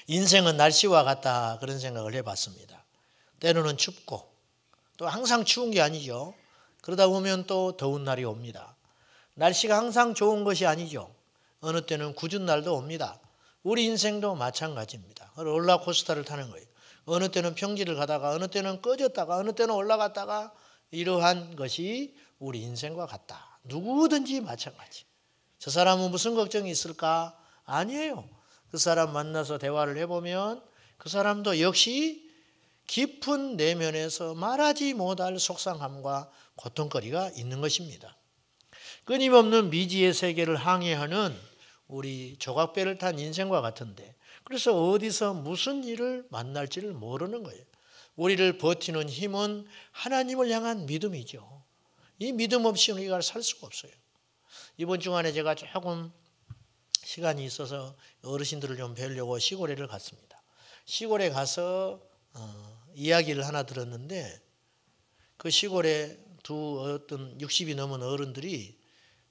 인생은 날씨와 같다 그런 생각을 해봤습니다. 때로는 춥고 또 항상 추운 게 아니죠. 그러다 보면 또 더운 날이 옵니다. 날씨가 항상 좋은 것이 아니죠. 어느 때는 궂은 날도 옵니다. 우리 인생도 마찬가지입니다. 롤러코스터를 타는 거예요. 어느 때는 평지를 가다가 어느 때는 꺼졌다가 어느 때는 올라갔다가 이러한 것이 우리 인생과 같다. 누구든지 마찬가지. 저 사람은 무슨 걱정이 있을까? 아니에요. 그 사람 만나서 대화를 해보면 그 사람도 역시 깊은 내면에서 말하지 못할 속상함과 고통거리가 있는 것입니다. 끊임없는 미지의 세계를 항해하는 우리 조각배를 탄 인생과 같은데, 그래서 어디서 무슨 일을 만날지를 모르는 거예요. 우리를 버티는 힘은 하나님을 향한 믿음이죠. 이 믿음 없이 우리가 살 수가 없어요. 이번 주간에 제가 조금 시간이 있어서 어르신들을 좀 뵈려고 시골에를 갔습니다. 시골에 가서 이야기를 하나 들었는데, 그 시골에 어떤 60이 넘은 어른들이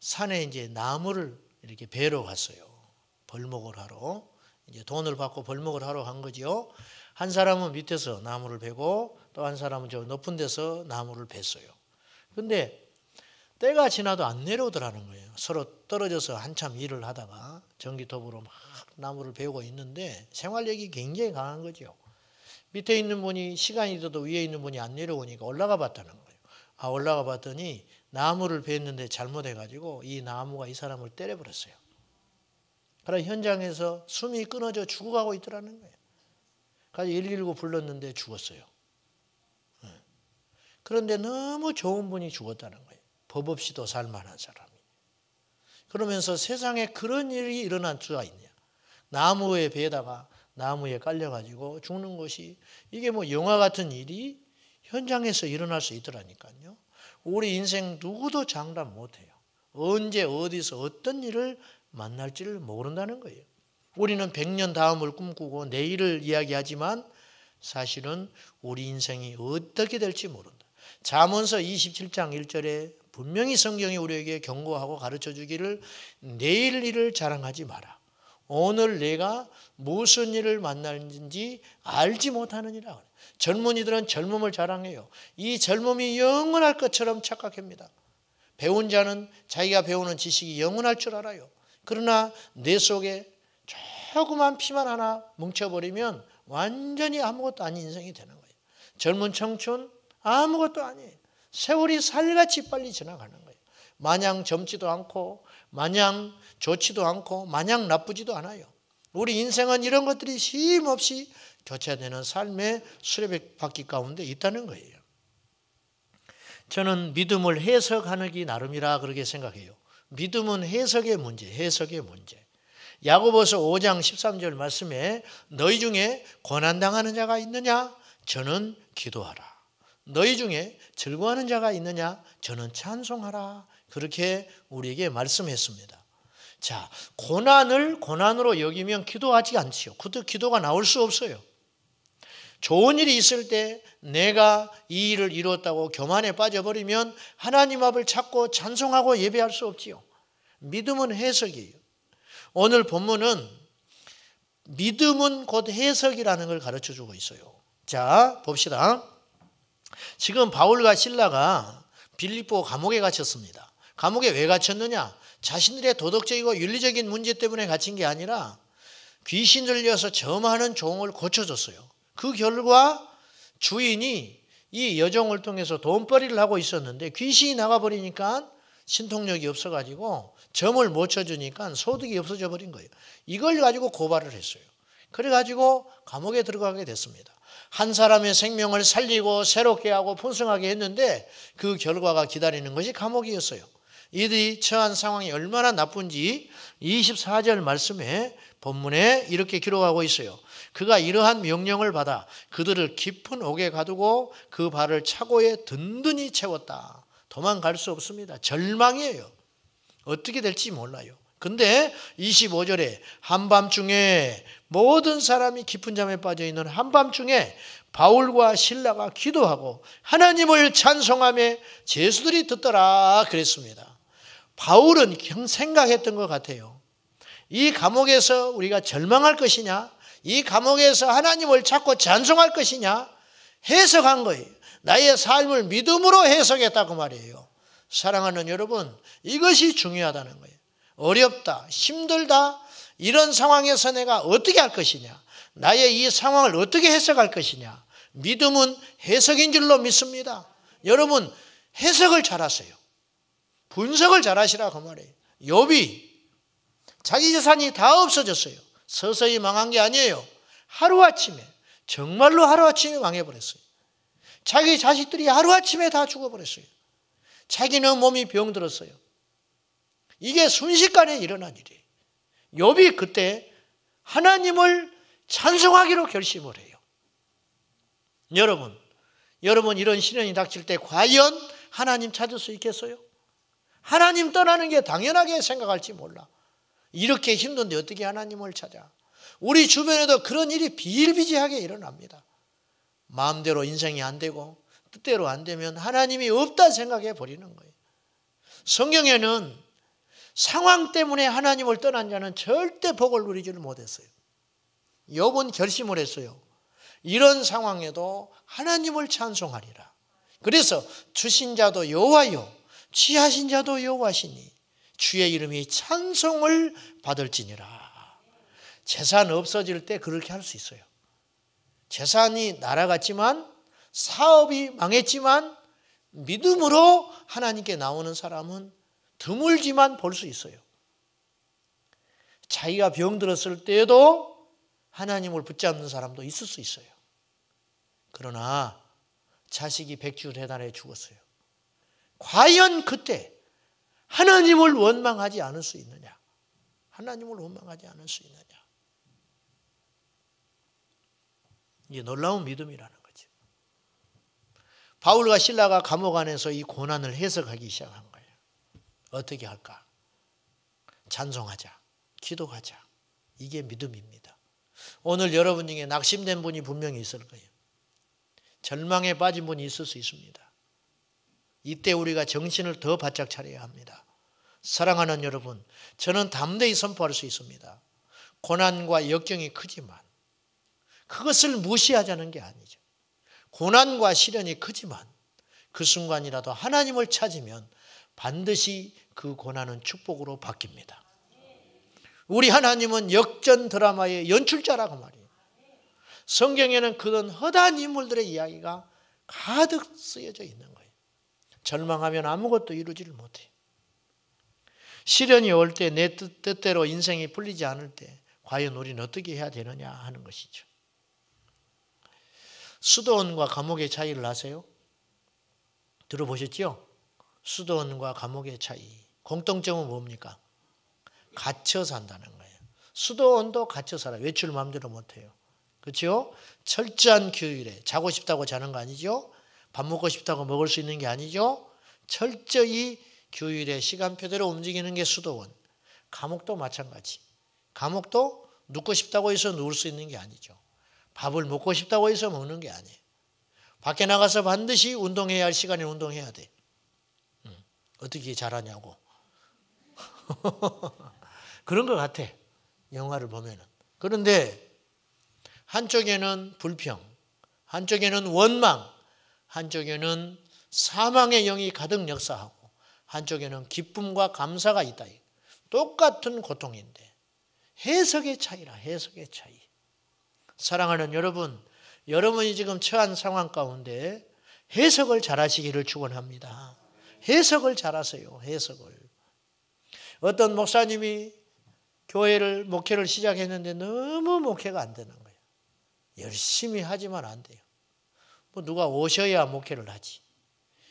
산에 이제 나무를 이렇게 베러 갔어요. 벌목을 하러. 이제 돈을 받고 벌목을 하러 간 거죠. 한 사람은 밑에서 나무를 베고 또 한 사람은 저 높은 데서 나무를 뱄어요. 근데 때가 지나도 안 내려오더라는 거예요. 서로 떨어져서 한참 일을 하다가 전기톱으로 막 나무를 베고 있는데 생활력이 굉장히 강한 거죠. 밑에 있는 분이 시간이 있어도 위에 있는 분이 안 내려오니까 올라가 봤다는 거예요. 올라가 봤더니 나무를 뱄는데 잘못해가지고 이 나무가 이 사람을 때려버렸어요. 그래서 현장에서 숨이 끊어져 죽어가고 있더라는 거예요. 그래서 119 불렀는데 죽었어요. 그런데 너무 좋은 분이 죽었다는 거예요. 법 없이도 살만한 사람이. 그러면서 세상에 그런 일이 일어날 수가 있냐. 나무에 베다가 나무에 깔려가지고 죽는 것이 이게 뭐 영화 같은 일이 현장에서 일어날 수 있더라니까요. 우리 인생 누구도 장담 못해요. 언제 어디서 어떤 일을 만날지를 모른다는 거예요. 우리는 100년 다음을 꿈꾸고 내일을 이야기하지만 사실은 우리 인생이 어떻게 될지 모른다. 잠언서 27장 1절에 분명히 성경이 우리에게 경고하고 가르쳐 주기를 내일 일을 자랑하지 마라. 오늘 내가 무슨 일을 만나는지 알지 못하느니라. 젊은이들은 젊음을 자랑해요. 이 젊음이 영원할 것처럼 착각합니다. 배운 자는 자기가 배우는 지식이 영원할 줄 알아요. 그러나 내 속에 조그만 피만 하나 뭉쳐버리면 완전히 아무것도 아닌 인생이 되는 거예요. 젊은 청춘 아무것도 아니에요. 세월이 살같이 빨리 지나가는 거예요. 마냥 젊지도 않고 마냥 좋지도 않고 마냥 나쁘지도 않아요. 우리 인생은 이런 것들이 쉼없이 교차되는 삶의 수레바퀴 가운데 있다는 거예요. 저는 믿음을 해석하기 나름이라 그렇게 생각해요. 믿음은 해석의 문제, 해석의 문제. 야고보서 5장 13절 말씀에 너희 중에 고난당하는 자가 있느냐? 저는 기도하라. 너희 중에 즐거워하는 자가 있느냐? 저는 찬송하라. 그렇게 우리에게 말씀했습니다. 자, 고난을 고난으로 여기면 기도하지 않지요. 기도가 나올 수 없어요. 좋은 일이 있을 때 내가 이 일을 이루었다고 교만에 빠져버리면 하나님 앞을 찾고 찬송하고 예배할 수 없지요. 믿음은 해석이에요. 오늘 본문은 믿음은 곧 해석이라는 걸 가르쳐주고 있어요. 자, 봅시다. 지금 바울과 실라가 빌립보 감옥에 갇혔습니다. 감옥에 왜 갇혔느냐? 자신들의 도덕적이고 윤리적인 문제 때문에 갇힌 게 아니라 귀신 들려서 점하는 종을 고쳐줬어요. 그 결과 주인이 이 여종을 통해서 돈벌이를 하고 있었는데 귀신이 나가버리니까 신통력이 없어가지고 점을 못 쳐주니까 소득이 없어져 버린 거예요. 이걸 가지고 고발을 했어요. 그래가지고 감옥에 들어가게 됐습니다. 한 사람의 생명을 살리고 새롭게 하고 풍성하게 했는데 그 결과가 기다리는 것이 감옥이었어요. 이들이 처한 상황이 얼마나 나쁜지 24절 말씀에 본문에 이렇게 기록하고 있어요. 그가 이러한 명령을 받아 그들을 깊은 옥에 가두고 그 발을 차고에 든든히 채웠다. 도망갈 수 없습니다. 절망이에요. 어떻게 될지 몰라요. 근데 25절에 한밤중에 모든 사람이 깊은 잠에 빠져 있는 한밤중에 바울과 실라가 기도하고 하나님을 찬송하며 제수들이 듣더라 그랬습니다. 바울은 생각했던 것 같아요. 이 감옥에서 우리가 절망할 것이냐? 이 감옥에서 하나님을 찾고 찬송할 것이냐? 해석한 거예요. 나의 삶을 믿음으로 해석했다고 말이에요. 사랑하는 여러분, 이것이 중요하다는 거예요. 어렵다, 힘들다, 이런 상황에서 내가 어떻게 할 것이냐? 나의 이 상황을 어떻게 해석할 것이냐? 믿음은 해석인 줄로 믿습니다. 여러분, 해석을 잘하세요. 분석을 잘하시라고 말이에요. 욥이 자기 재산이 다 없어졌어요. 서서히 망한 게 아니에요. 하루아침에, 정말로 하루아침에 망해버렸어요. 자기 자식들이 하루아침에 다 죽어버렸어요. 자기는 몸이 병들었어요. 이게 순식간에 일어난 일이에요. 욥이 그때 하나님을 찬송하기로 결심을 해요. 여러분 이런 시련이 닥칠 때 과연 하나님 찾을 수 있겠어요? 하나님 떠나는 게 당연하게 생각할지 몰라. 이렇게 힘든데 어떻게 하나님을 찾아? 우리 주변에도 그런 일이 비일비재하게 일어납니다. 마음대로 인생이 안 되고 뜻대로 안 되면 하나님이 없다 생각해 버리는 거예요. 성경에는 상황 때문에 하나님을 떠난 자는 절대 복을 누리지를 못했어요. 욥은 결심을 했어요. 이런 상황에도 하나님을 찬송하리라. 그래서 주신 자도 여호와요, 취하신 자도 여호와시니 주의 이름이 찬송을 받을지니라. 재산 없어질 때 그렇게 할 수 있어요. 재산이 날아갔지만, 사업이 망했지만 믿음으로 하나님께 나오는 사람은 드물지만 볼 수 있어요. 자기가 병들었을 때에도 하나님을 붙잡는 사람도 있을 수 있어요. 그러나 자식이 백주대간에 죽었어요. 과연 그때 하나님을 원망하지 않을 수 있느냐? 하나님을 원망하지 않을 수 있느냐? 이게 놀라운 믿음이라는 거죠. 바울과 실라가 감옥 안에서 이 고난을 해석하기 시작한 거예요. 어떻게 할까? 찬송하자, 기도하자. 이게 믿음입니다. 오늘 여러분 중에 낙심된 분이 분명히 있을 거예요. 절망에 빠진 분이 있을 수 있습니다. 이때 우리가 정신을 더 바짝 차려야 합니다. 사랑하는 여러분, 저는 담대히 선포할 수 있습니다. 고난과 역경이 크지만 그것을 무시하자는 게 아니죠. 고난과 시련이 크지만 그 순간이라도 하나님을 찾으면 반드시 그 고난은 축복으로 바뀝니다. 우리 하나님은 역전 드라마의 연출자라고 말이에요. 성경에는 그런 허다한 인물들의 이야기가 가득 쓰여져 있는 거예요. 절망하면 아무것도 이루지를 못해요. 시련이 올 때 내 뜻대로 인생이 풀리지 않을 때 과연 우리는 어떻게 해야 되느냐 하는 것이죠. 수도원과 감옥의 차이를 아세요? 들어보셨죠? 수도원과 감옥의 차이. 공통점은 뭡니까? 갇혀 산다는 거예요. 수도원도 갇혀 살아요. 외출 마음대로 못해요. 그렇죠? 철저한 규율에 자고 싶다고 자는 거 아니죠? 밥 먹고 싶다고 먹을 수 있는 게 아니죠? 철저히 규율에 시간표대로 움직이는 게 수도원. 감옥도 마찬가지. 감옥도 눕고 싶다고 해서 누울 수 있는 게 아니죠. 밥을 먹고 싶다고 해서 먹는 게 아니에요. 밖에 나가서 반드시 운동해야 할 시간에 운동해야 돼. 어떻게 잘하냐고. 그런 것 같아. 영화를 보면은. 그런데 한쪽에는 불평, 한쪽에는 원망, 한쪽에는 사망의 영이 가득 역사하고 한쪽에는 기쁨과 감사가 있다. 똑같은 고통인데 해석의 차이라, 해석의 차이. 사랑하는 여러분, 여러분이 지금 처한 상황 가운데 해석을 잘하시기를 축원합니다. 해석을 잘하세요. 해석을. 어떤 목사님이 목회를 시작했는데 너무 목회가 안 되는 거예요. 열심히 하지만 안 돼요. 누가 오셔야 목회를 하지.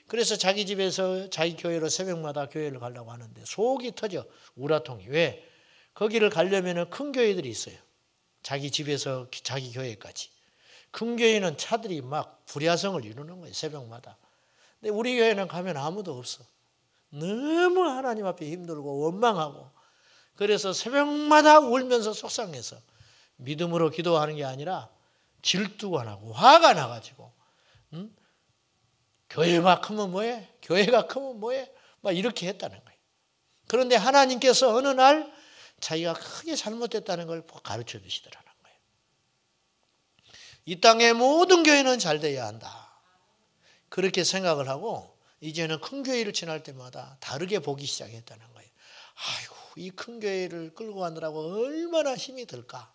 그래서 자기 집에서 자기 교회로 새벽마다 교회를 가려고 하는데 속이 터져. 우라통이. 왜? 거기를 가려면 큰 교회들이 있어요. 자기 집에서 자기 교회까지. 큰 교회는 차들이 막 불야성을 이루는 거예요. 새벽마다. 근데 우리 교회는 가면 아무도 없어. 너무 하나님 앞에 힘들고 원망하고 그래서 새벽마다 울면서 속상해서 믿음으로 기도하는 게 아니라 질투가 나고 화가 나가지고 교회가 크면 뭐해? 교회가 크면 뭐해? 막 이렇게 했다는 거예요. 그런데 하나님께서 어느 날 자기가 크게 잘못됐다는 걸 가르쳐 주시더라는 거예요. 이 땅의 모든 교회는 잘 돼야 한다. 그렇게 생각을 하고 이제는 큰 교회를 지날 때마다 다르게 보기 시작했다는 거예요. 아이고, 이 큰 교회를 끌고 가느라고 얼마나 힘이 들까.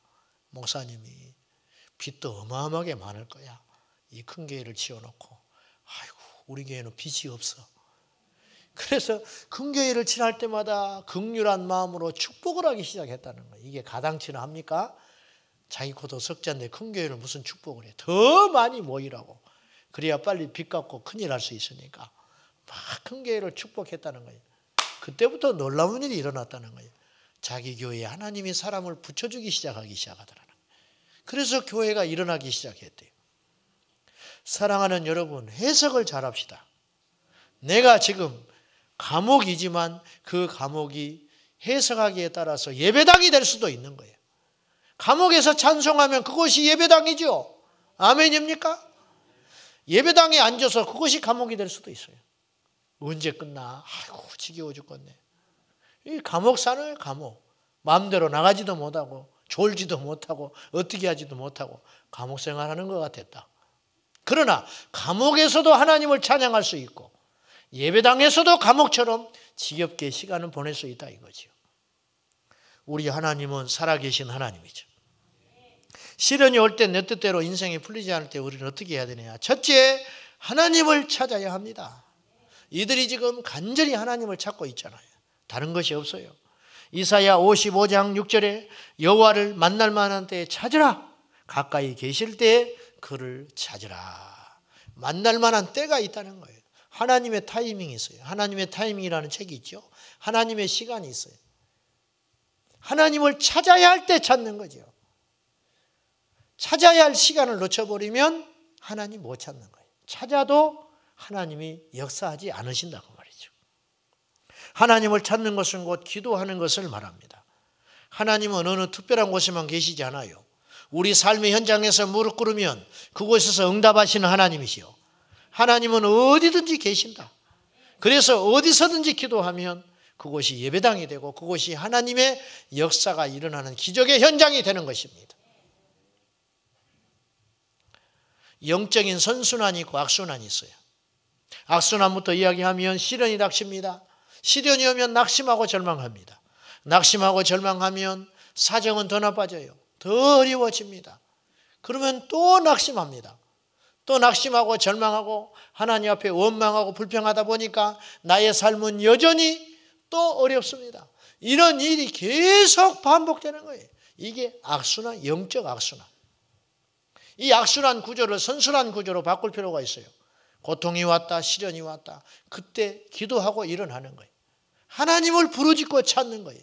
목사님이 빚도 어마어마하게 많을 거야. 이 큰 교회를 지어놓고. 아이고, 우리 교회는 빚이 없어. 그래서 큰 교회를 지날 때마다 긍휼한 마음으로 축복을 하기 시작했다는 거예요. 이게 가당치나 합니까? 자기 코도 석자인데 큰 교회를 무슨 축복을 해. 더 많이 모이라고. 그래야 빨리 빚 갚고 큰일 할 수 있으니까. 막 큰 교회를 축복했다는 거예요. 그때부터 놀라운 일이 일어났다는 거예요. 자기 교회에 하나님이 사람을 붙여주기 시작하더라는 거예요. 그래서 교회가 일어나기 시작했대요. 사랑하는 여러분, 해석을 잘합시다. 내가 지금 감옥이지만 그 감옥이 해석하기에 따라서 예배당이 될 수도 있는 거예요. 감옥에서 찬송하면 그것이 예배당이죠. 아멘입니까? 예배당에 앉아서 그것이 감옥이 될 수도 있어요. 언제 끝나? 아이고, 지겨워 죽겠네. 이 감옥 사는 감옥. 마음대로 나가지도 못하고 졸지도 못하고 어떻게 하지도 못하고 감옥 생활하는 것 같았다. 그러나 감옥에서도 하나님을 찬양할 수 있고 예배당에서도 감옥처럼 지겹게 시간을 보낼 수 있다 이거죠. 우리 하나님은 살아계신 하나님이죠. 시련이 올 때 내 뜻대로 인생이 풀리지 않을 때 우리는 어떻게 해야 되느냐. 첫째, 하나님을 찾아야 합니다. 이들이 지금 간절히 하나님을 찾고 있잖아요. 다른 것이 없어요. 이사야 55장 6절에 여호와를 만날 만한 때에 찾으라. 가까이 계실 때에 그를 찾으라. 만날 만한 때가 있다는 거예요. 하나님의 타이밍이 있어요. 하나님의 타이밍이라는 책이 있죠. 하나님의 시간이 있어요. 하나님을 찾아야 할 때 찾는 거죠. 찾아야 할 시간을 놓쳐버리면 하나님 못 찾는 거예요. 찾아도 하나님이 역사하지 않으신다고 말이죠. 하나님을 찾는 것은 곧 기도하는 것을 말합니다. 하나님은 어느 특별한 곳에만 계시지 않아요. 우리 삶의 현장에서 무릎 꿇으면 그곳에서 응답하시는 하나님이시요. 하나님은 어디든지 계신다. 그래서 어디서든지 기도하면 그곳이 예배당이 되고 그곳이 하나님의 역사가 일어나는 기적의 현장이 되는 것입니다. 영적인 선순환이 있고 악순환이 있어요. 악순환부터 이야기하면 시련이 닥칩니다. 시련이 오면 낙심하고 절망합니다. 낙심하고 절망하면 사정은 더 나빠져요. 더 어려워집니다. 그러면 또 낙심합니다. 또 낙심하고 절망하고 하나님 앞에 원망하고 불평하다 보니까 나의 삶은 여전히 또 어렵습니다. 이런 일이 계속 반복되는 거예요. 이게 악순환, 영적 악순환. 이 악순환 구조를 선순환 구조로 바꿀 필요가 있어요. 고통이 왔다, 시련이 왔다. 그때 기도하고 일어나는 거예요. 하나님을 부르짖고 찾는 거예요.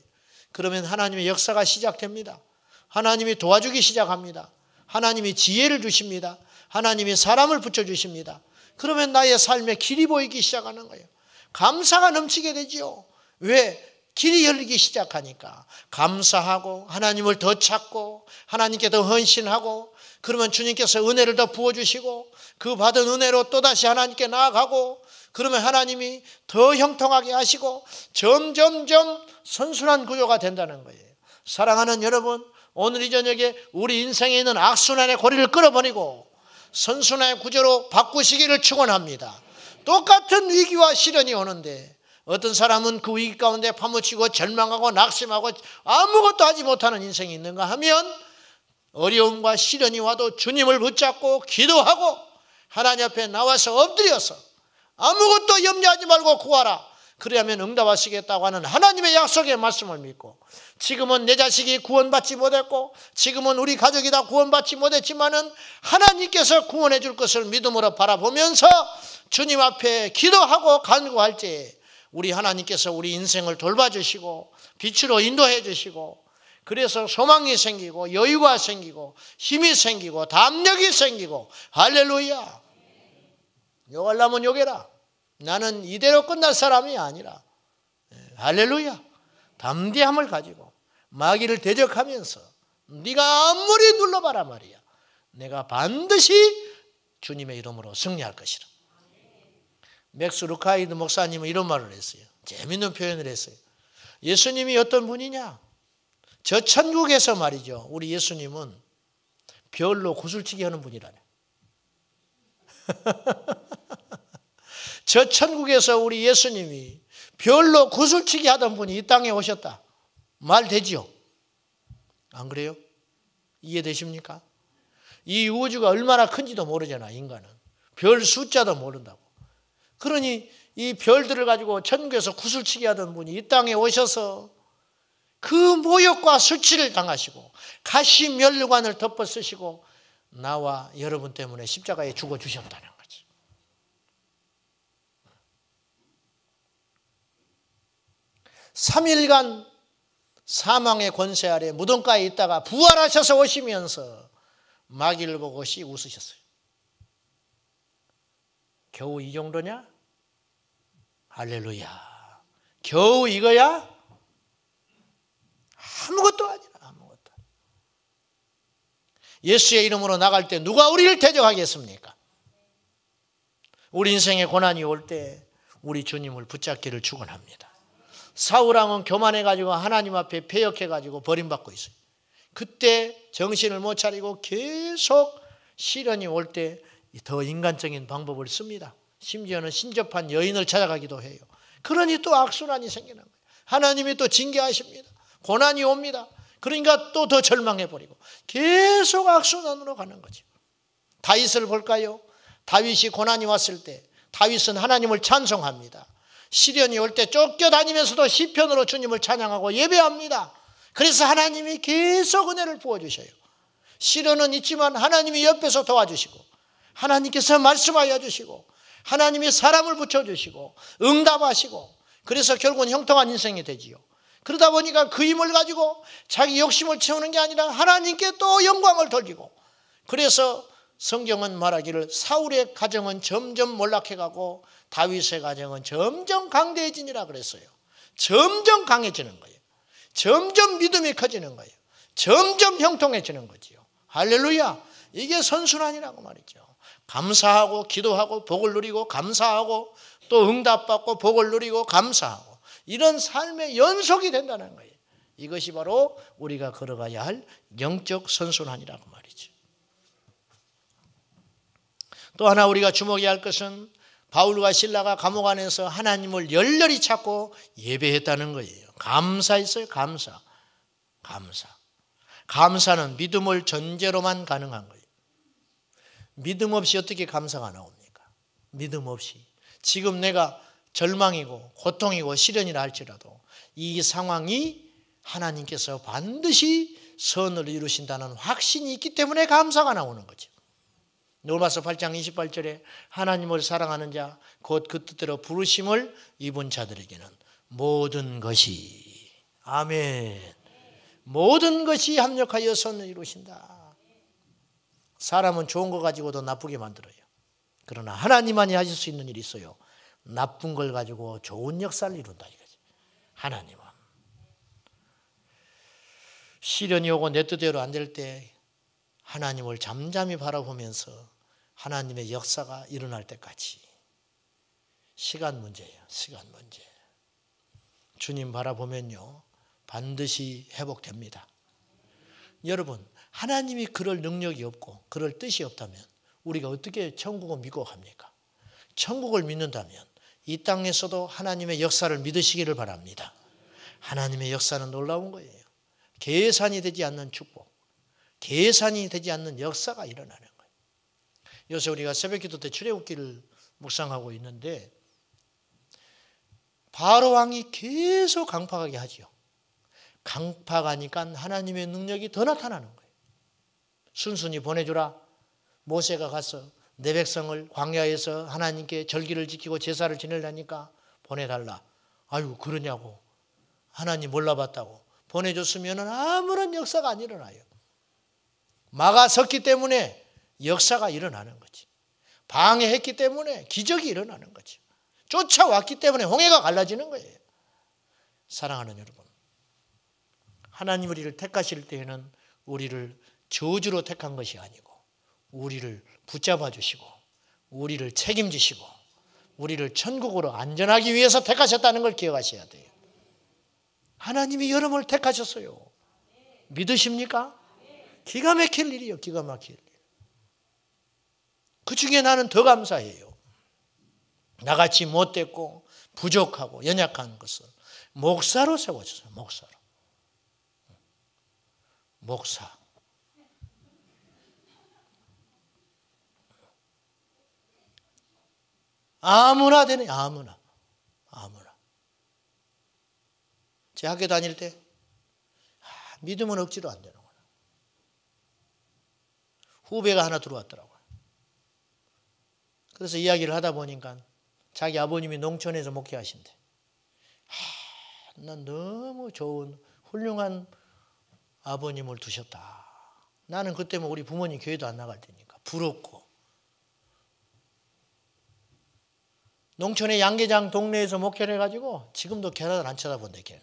그러면 하나님의 역사가 시작됩니다. 하나님이 도와주기 시작합니다. 하나님이 지혜를 주십니다. 하나님이 사람을 붙여주십니다. 그러면 나의 삶에 길이 보이기 시작하는 거예요. 감사가 넘치게 되지요. 왜? 길이 열리기 시작하니까 감사하고 하나님을 더 찾고 하나님께 더 헌신하고 그러면 주님께서 은혜를 더 부어주시고 그 받은 은혜로 또다시 하나님께 나아가고 그러면 하나님이 더 형통하게 하시고 점점점 선순환 구조가 된다는 거예요. 사랑하는 여러분, 오늘 이 저녁에 우리 인생에 있는 악순환의 고리를 끌어버리고 선순환의 구조로 바꾸시기를 축원합니다. 똑같은 위기와 시련이 오는데 어떤 사람은 그 위기 가운데 파묻히고 절망하고 낙심하고 아무것도 하지 못하는 인생이 있는가 하면 어려움과 시련이 와도 주님을 붙잡고 기도하고 하나님 앞에 나와서 엎드려서 아무것도 염려하지 말고 구하라. 그래야만 응답하시겠다고 하는 하나님의 약속의 말씀을 믿고 지금은 내 자식이 구원받지 못했고 지금은 우리 가족이 다 구원받지 못했지만은 하나님께서 구원해 줄 것을 믿음으로 바라보면서 주님 앞에 기도하고 간구할 때에 우리 하나님께서 우리 인생을 돌봐주시고 빛으로 인도해 주시고 그래서 소망이 생기고 여유가 생기고 힘이 생기고 담력이 생기고 할렐루야. 욕하려면 욕해라. 나는 이대로 끝날 사람이 아니라 할렐루야. 담대함을 가지고 마귀를 대적하면서 네가 아무리 눌러봐라 말이야. 내가 반드시 주님의 이름으로 승리할 것이라. 맥스 루카이드 목사님은 이런 말을 했어요. 재밌는 표현을 했어요. 예수님이 어떤 분이냐? 저 천국에서 말이죠. 우리 예수님은 별로 구슬치기 하는 분이라네. 저 천국에서 우리 예수님이 별로 구슬치기 하던 분이 이 땅에 오셨다. 말 되지요? 안 그래요? 이해되십니까? 이 우주가 얼마나 큰지도 모르잖아, 인간은. 별 숫자도 모른다고. 그러니 이 별들을 가지고 천국에서 구슬치기 하던 분이 이 땅에 오셔서 그 모욕과 수치를 당하시고 가시면류관을 덮어 쓰시고 나와 여러분 때문에 십자가에 죽어주셨다는 거지. (3일간) 사망의 권세 아래 무덤가에 있다가 부활하셔서 오시면서 마귀를 보고 씩 웃으셨어요. 겨우 이 정도냐? 할렐루야. 겨우 이거야? 아무것도 아니라 아무것도. 예수의 이름으로 나갈 때 누가 우리를 대적하겠습니까? 우리 인생에 고난이 올 때 우리 주님을 붙잡기를 축원합니다. 사울왕은 교만해가지고 하나님 앞에 패역해가지고 버림받고 있어요. 그때 정신을 못 차리고 계속 시련이 올 때 더 인간적인 방법을 씁니다. 심지어는 신접한 여인을 찾아가기도 해요. 그러니 또 악순환이 생기는 거예요. 하나님이 또 징계하십니다. 고난이 옵니다. 그러니까 또 더 절망해버리고 계속 악순환으로 가는 거죠. 다윗을 볼까요? 다윗이 고난이 왔을 때 다윗은 하나님을 찬송합니다. 시련이 올 때 쫓겨다니면서도 시편으로 주님을 찬양하고 예배합니다. 그래서 하나님이 계속 은혜를 부어주셔요. 시련은 있지만 하나님이 옆에서 도와주시고 하나님께서 말씀하여 주시고 하나님이 사람을 붙여주시고 응답하시고 그래서 결국은 형통한 인생이 되지요. 그러다 보니까 그 힘을 가지고 자기 욕심을 채우는 게 아니라 하나님께 또 영광을 돌리고 그래서 성경은 말하기를 사울의 가정은 점점 몰락해가고 다윗의 가정은 점점 강대해지니라 그랬어요. 점점 강해지는 거예요. 점점 믿음이 커지는 거예요. 점점 형통해지는 거지요. 할렐루야. 이게 선순환이라고 말이죠. 감사하고 기도하고 복을 누리고 감사하고 또 응답받고 복을 누리고 감사하고 이런 삶의 연속이 된다는 거예요. 이것이 바로 우리가 걸어가야 할 영적 선순환이라고 말이죠. 또 하나 우리가 주목해야 할 것은 바울과 실라가 감옥 안에서 하나님을 열렬히 찾고 예배했다는 거예요. 감사했어요. 감사. 감사는 믿음을 전제로만 가능한 거예요. 믿음 없이 어떻게 감사가 나옵니까? 믿음 없이. 지금 내가 절망이고 고통이고 시련이라 할지라도 이 상황이 하나님께서 반드시 선을 이루신다는 확신이 있기 때문에 감사가 나오는 거죠. 로마서 8장 28절에 하나님을 사랑하는 자 곧 그 뜻대로 부르심을 입은 자들에게는 모든 것이 아멘 모든 것이 합력하여 선을 이루신다. 사람은 좋은 거 가지고도 나쁘게 만들어요. 그러나 하나님만이 하실 수 있는 일이 있어요. 나쁜 걸 가지고 좋은 역사를 이룬다 이거지. 하나님은 시련이 오고 내 뜻대로 안 될 때 하나님을 잠잠히 바라보면서 하나님의 역사가 일어날 때까지 시간 문제예요. 시간 문제. 주님 바라보면요 반드시 회복됩니다. 여러분 하나님이 그럴 능력이 없고 그럴 뜻이 없다면 우리가 어떻게 천국을 믿고 갑니까? 천국을 믿는다면 이 땅에서도 하나님의 역사를 믿으시기를 바랍니다. 하나님의 역사는 놀라운 거예요. 계산이 되지 않는 축복, 계산이 되지 않는 역사가 일어나는 거예요. 요새 우리가 새벽기도 때 출애굽기를 묵상하고 있는데 바로 왕이 계속 강팍하게 하지요. 강팍하니까 하나님의 능력이 더 나타나는 거예요. 순순히 보내주라. 모세가 가서 내 백성을 광야에서 하나님께 절기를 지키고 제사를 지내려니까 보내달라. 아유 그러냐고. 하나님 몰라봤다고. 보내줬으면 아무런 역사가 안 일어나요. 막아섰기 때문에 역사가 일어나는 거지. 방해했기 때문에 기적이 일어나는 거지. 쫓아왔기 때문에 홍해가 갈라지는 거예요. 사랑하는 여러분, 하나님 우리를 택하실 때에는 우리를 저주로 택한 것이 아니고 우리를 붙잡아 주시고 우리를 책임지시고 우리를 천국으로 안전하기 위해서 택하셨다는 걸 기억하셔야 돼요. 하나님이 여러분을 택하셨어요. 믿으십니까? 기가 막힐 일이요. 기가 막힐 일. 그 중에 나는 더 감사해요. 나같이 못됐고 부족하고 연약한 것을 목사로 세워주세요. 목사로. 목사. 아무나 되네. 아무나. 제 학교 다닐 때 믿음은 억지로 안 되는 거야. 후배가 하나 들어왔더라고요. 그래서 이야기를 하다 보니까 자기 아버님이 농촌에서 목회하신대. 난 너무 좋은 훌륭한 아버님을 두셨다. 나는 그때 우리 부모님 교회도 안 나갈 테니까 부럽고. 농촌의 양계장 동네에서 목회를 해가지고 지금도 계란을 안 쳐다본대. 걔는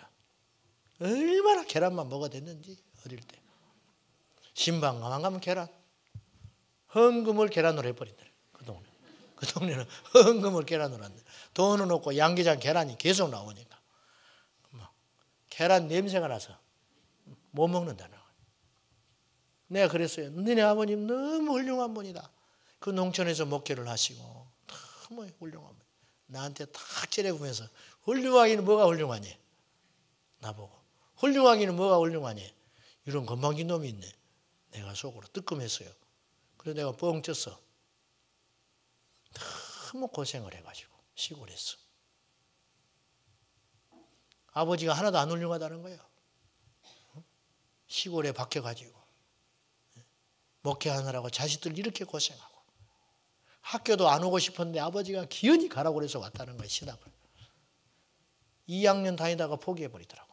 얼마나 계란만 먹어댔는지 어릴 때. 신방가만 가면 계란. 헌금을 계란으로 해버린다. 그 동네는 헌금을 계란으로 한다. 돈은 없고 양계장 계란이 계속 나오니까 계란 냄새가 나서 못 먹는다는 거예요. 내가 그랬어요. 너네 아버님 너무 훌륭한 분이다. 그 농촌에서 목회를 하시고 너무 훌륭한 분. 나한테 탁 째려보면서 훌륭하기는 뭐가 훌륭하니? 나보고 훌륭하기는 뭐가 훌륭하니? 이런 건방진 놈이 있네. 내가 속으로 뜨끔했어요. 그래서 내가 뻥 쳤어. 너무 고생을 해가지고 시골에서. 아버지가 하나도 안 훌륭하다는 거예요. 시골에 박혀가지고 목회하느라고 자식들 이렇게 고생하고 학교도 안 오고 싶었는데 아버지가 기연히 가라고 그래서 왔다는 거예요. 신학을. 2학년 다니다가 포기해버리더라고.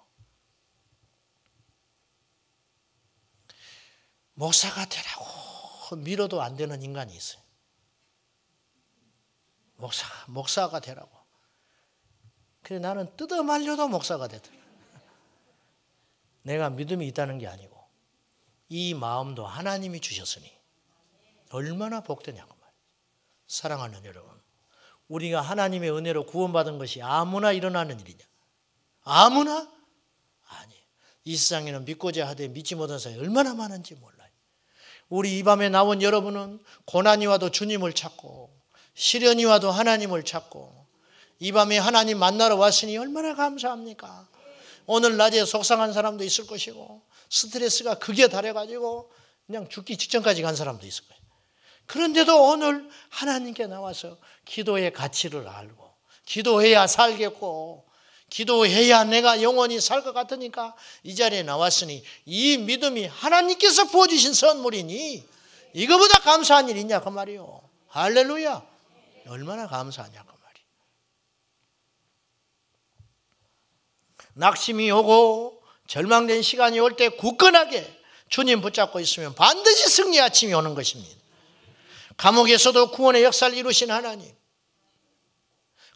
목사가 되라고 밀어도 안 되는 인간이 있어요. 목사가 되라고. 그래 나는 뜯어 말려도 목사가 되더라. 내가 믿음이 있다는 게 아니고 이 마음도 하나님이 주셨으니 얼마나 복되냐고 말이에요. 사랑하는 여러분, 우리가 하나님의 은혜로 구원받은 것이 아무나 일어나는 일이냐? 아무나? 아니. 이 세상에는 믿고자 하되 믿지 못한 사람이 얼마나 많은지 몰라요. 우리 이 밤에 나온 여러분은 고난이 와도 주님을 찾고 시련이 와도 하나님을 찾고 이 밤에 하나님 만나러 왔으니 얼마나 감사합니까? 오늘 낮에 속상한 사람도 있을 것이고 스트레스가 극에 달해가지고 그냥 죽기 직전까지 간 사람도 있을 거예요. 그런데도 오늘 하나님께 나와서 기도의 가치를 알고 기도해야 살겠고 기도해야 내가 영원히 살 것 같으니까 이 자리에 나왔으니 이 믿음이 하나님께서 부어주신 선물이니 이거보다 감사한 일이 있냐 그 말이요. 할렐루야. 얼마나 감사하냐 그 말이. 낙심이 오고 절망된 시간이 올 때 굳건하게 주님 붙잡고 있으면 반드시 승리 아침이 오는 것입니다. 감옥에서도 구원의 역사를 이루신 하나님.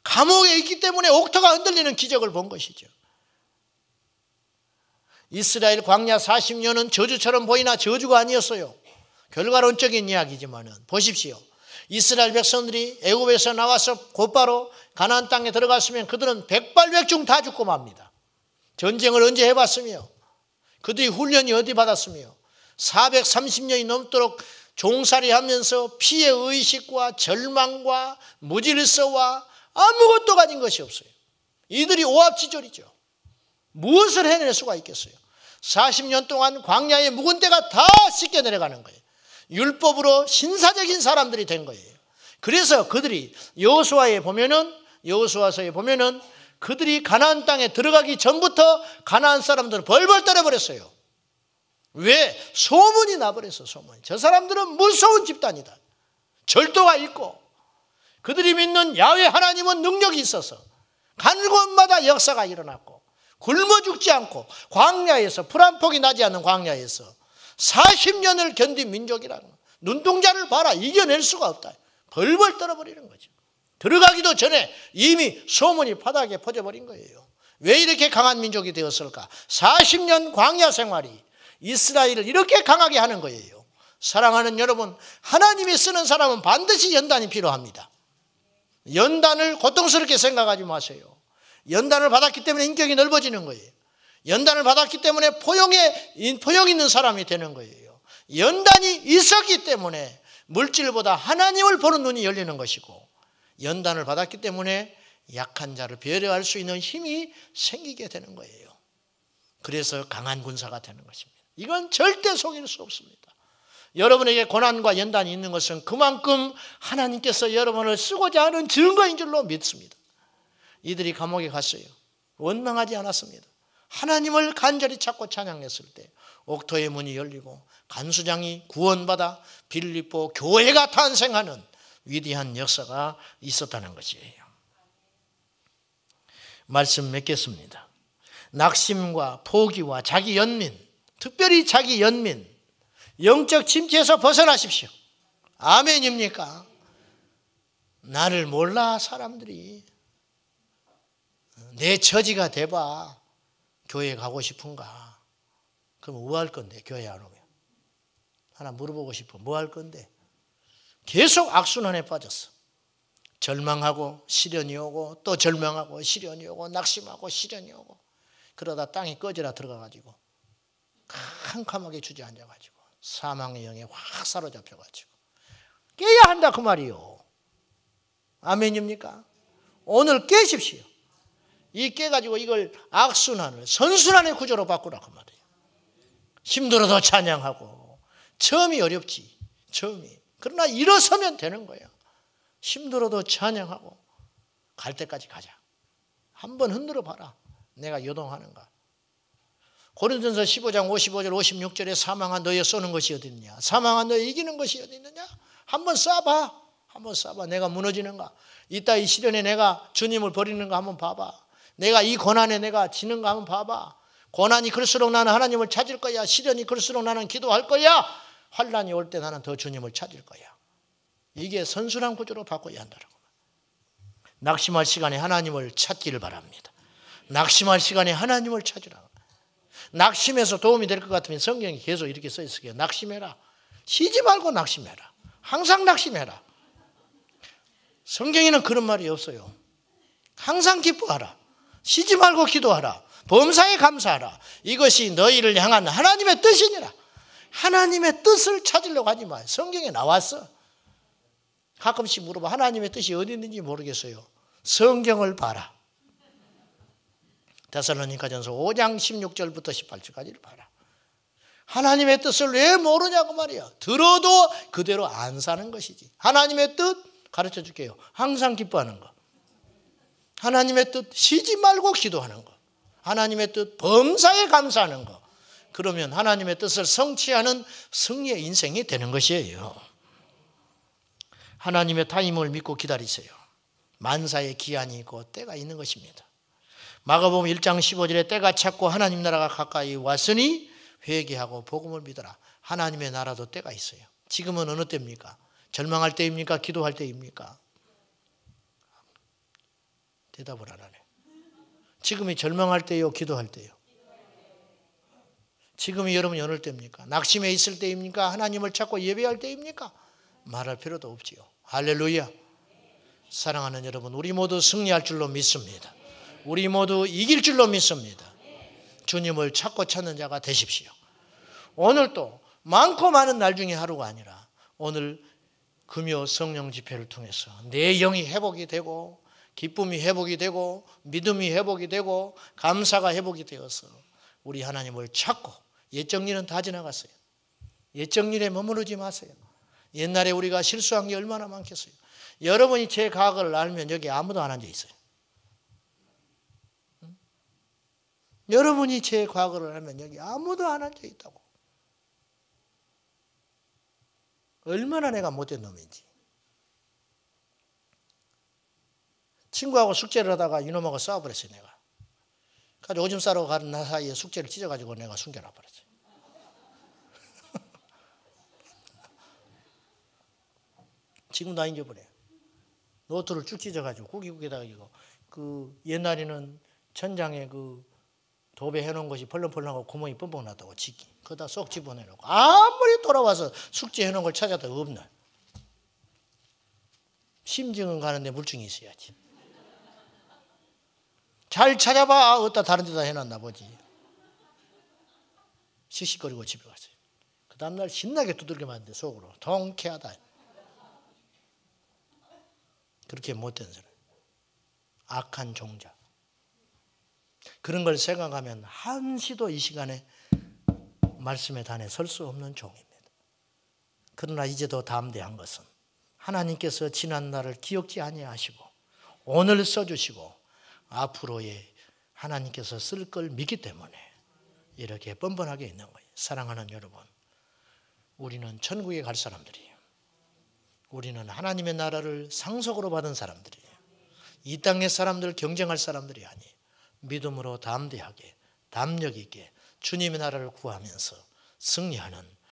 감옥에 있기 때문에 옥토가 흔들리는 기적을 본 것이죠. 이스라엘 광야 40년은 저주처럼 보이나 저주가 아니었어요. 결과론적인 이야기지만은 보십시오. 이스라엘 백성들이 애굽에서 나와서 곧바로 가나안 땅에 들어갔으면 그들은 백발백중 다 죽고 맙니다. 전쟁을 언제 해봤으며 그들이 훈련이 어디 받았으며 430년이 넘도록 종살이 하면서 피해 의식과 절망과 무질서와 아무것도 가진 것이 없어요. 이들이 오합지졸이죠. 무엇을 해낼 수가 있겠어요? 40년 동안 광야의 묵은 때가 다 씻겨 내려가는 거예요. 율법으로 신사적인 사람들이 된 거예요. 그래서 그들이 여호수아서에 보면은 그들이 가나안 땅에 들어가기 전부터 가나안 사람들은 벌벌 떨어버렸어요. 왜? 소문이 나버렸어. 소문이. 저 사람들은 무서운 집단이다. 절도가 있고 그들이 믿는 야훼 하나님은 능력이 있어서 가는 곳마다 역사가 일어났고 굶어 죽지 않고 광야에서 풀 한 폭이 나지 않는 광야에서 40년을 견딘 민족이라는 눈동자를 봐라. 이겨낼 수가 없다. 벌벌 떨어버리는 거죠. 들어가기도 전에 이미 소문이 바닥에 퍼져버린 거예요. 왜 이렇게 강한 민족이 되었을까? 40년 광야 생활이 이스라엘을 이렇게 강하게 하는 거예요. 사랑하는 여러분, 하나님이 쓰는 사람은 반드시 연단이 필요합니다. 연단을 고통스럽게 생각하지 마세요. 연단을 받았기 때문에 인격이 넓어지는 거예요. 연단을 받았기 때문에 포용 있는 사람이 되는 거예요. 연단이 있었기 때문에 물질보다 하나님을 보는 눈이 열리는 것이고, 연단을 받았기 때문에 약한 자를 배려할 수 있는 힘이 생기게 되는 거예요. 그래서 강한 군사가 되는 것입니다. 이건 절대 속일 수 없습니다. 여러분에게 고난과 연단이 있는 것은 그만큼 하나님께서 여러분을 쓰고자 하는 증거인 줄로 믿습니다. 이들이 감옥에 갔어요. 원망하지 않았습니다. 하나님을 간절히 찾고 찬양했을 때 옥토의 문이 열리고 간수장이 구원받아 빌립보 교회가 탄생하는 위대한 역사가 있었다는 것이에요. 말씀 맺겠습니다. 낙심과 포기와 자기 연민, 특별히 자기 연민, 영적 침체에서 벗어나십시오. 아멘입니까? 나를 몰라 사람들이. 내 처지가 돼봐. 교회 가고 싶은가? 그럼 뭐 할 건데 교회 안 오면? 하나 물어보고 싶어. 뭐 할 건데? 계속 악순환에 빠졌어. 절망하고 시련이 오고 또 절망하고 시련이 오고 낙심하고 시련이 오고, 그러다 땅이 꺼지라 들어가가지고 캄캄하게 주저앉아가지고 사망의 영에 확 사로잡혀가지고 깨야 한다 그 말이요. 아멘입니까? 오늘 깨십시오. 이 깨가지고 이걸 악순환을 선순환의 구조로 바꾸라 그 말이에요. 힘들어도 찬양하고. 처음이 어렵지. 처음이. 그러나 일어서면 되는 거예요. 힘들어도 찬양하고 갈 때까지 가자. 한번 흔들어 봐라. 내가 요동하는가. 고린도전서 15장 55절 56절에 사망한 너에 쏘는 것이 어디 있느냐. 사망한 너에 이기는 것이 어디 있느냐. 한번 쏴봐. 한번 쏴봐. 내가 무너지는가. 이따 이 시련에 내가 주님을 버리는가 한번 봐봐. 내가 이 고난에 내가 지는가 한번 봐봐. 고난이 클수록 나는 하나님을 찾을 거야. 시련이 클수록 나는 기도할 거야. 환난이 올 때 나는 더 주님을 찾을 거야. 이게 선순환 구조로 바꿔야 한다고. 낙심할 시간에 하나님을 찾기를 바랍니다. 낙심할 시간에 하나님을 찾으라. 낙심해서 도움이 될 것 같으면 성경이 계속 이렇게 써 있어요. 낙심해라. 쉬지 말고 낙심해라. 항상 낙심해라. 성경에는 그런 말이 없어요. 항상 기뻐하라. 쉬지 말고 기도하라. 범사에 감사하라. 이것이 너희를 향한 하나님의 뜻이니라. 하나님의 뜻을 찾으려고 하지 마. 성경에 나왔어. 가끔씩 물어봐. 하나님의 뜻이 어디 있는지 모르겠어요. 성경을 봐라. 데살로니가전서 5장 16절부터 18절까지를 봐라. 하나님의 뜻을 왜 모르냐고 말이야. 들어도 그대로 안 사는 것이지. 하나님의 뜻 가르쳐 줄게요. 항상 기뻐하는 거. 하나님의 뜻 쉬지 말고 기도하는 거. 하나님의 뜻 범사에 감사하는 거. 그러면 하나님의 뜻을 성취하는 승리의 인생이 되는 것이에요. 하나님의 타임을 믿고 기다리세요. 만사의 기한이 있고 때가 있는 것입니다. 마가복음 1장 15절에 때가 찼고 하나님 나라가 가까이 왔으니 회개하고 복음을 믿어라. 하나님의 나라도 때가 있어요. 지금은 어느 때입니까? 절망할 때입니까? 기도할 때입니까? 대답을 안 하네. 지금이 절망할 때요? 기도할 때요? 지금이 여러분이 어느 때입니까? 낙심해 있을 때입니까? 하나님을 찾고 예배할 때입니까? 말할 필요도 없지요. 할렐루야. 사랑하는 여러분, 우리 모두 승리할 줄로 믿습니다. 우리 모두 이길 줄로 믿습니다. 주님을 찾고 찾는 자가 되십시오. 오늘도 많고 많은 날 중에 하루가 아니라 오늘 금요 성령 집회를 통해서 내 영이 회복이 되고 기쁨이 회복이 되고 믿음이 회복이 되고 감사가 회복이 되어서 우리 하나님을 찾고, 옛정일은 다 지나갔어요. 옛정일에 머무르지 마세요. 옛날에 우리가 실수한 게 얼마나 많겠어요. 여러분이 제 과거를 알면 여기 아무도 안 앉아 있어요. 여러분이 제 과거를 알면 여기 아무도 안 앉아 있다고. 얼마나 내가 못된 놈인지. 친구하고 숙제를 하다가 이놈하고 싸워버렸어요, 내가. 그래서 오줌 싸러 가는 나 사이에 숙제를 찢어가지고 내가 숨겨놔버렸어요. 지금도 안 잊어버려요. 노트를 쭉 찢어가지고 구기구기다가 이거 그 옛날에는 천장에 그 도배 해놓은 것이 펄렁펄렁하고 구멍이 뻥뻥 났다고 지기. 그러다 쏙 집어내놓고 아무리 돌아와서 숙제 해놓은 걸 찾아도 없나. 심증은 가는데 물증이 있어야지. 잘 찾아봐. 어디다 다른 데다 해놨나 보지. 씩씩거리고 집에 갔어요. 그 다음날 신나게 두들겨 맞는데 속으로 통쾌하다. 그렇게 못된 사람, 악한 종자. 그런 걸 생각하면 한시도 이 시간에 말씀의 단에 설 수 없는 종입니다. 그러나 이제 더 담대한 것은 하나님께서 지난 날을 기억지 아니하시고 오늘 써주시고 앞으로의 하나님께서 쓸 걸 믿기 때문에 이렇게 뻔뻔하게 있는 거예요. 사랑하는 여러분, 우리는 천국에 갈 사람들이에요. 우리는 하나님의 나라를 상속으로 받은 사람들이에요. 이 땅의 사람들 경쟁할 사람들이 아니에요. 믿음으로 담대하게 담력 있게 주님의 나라를 구하면서 승리하는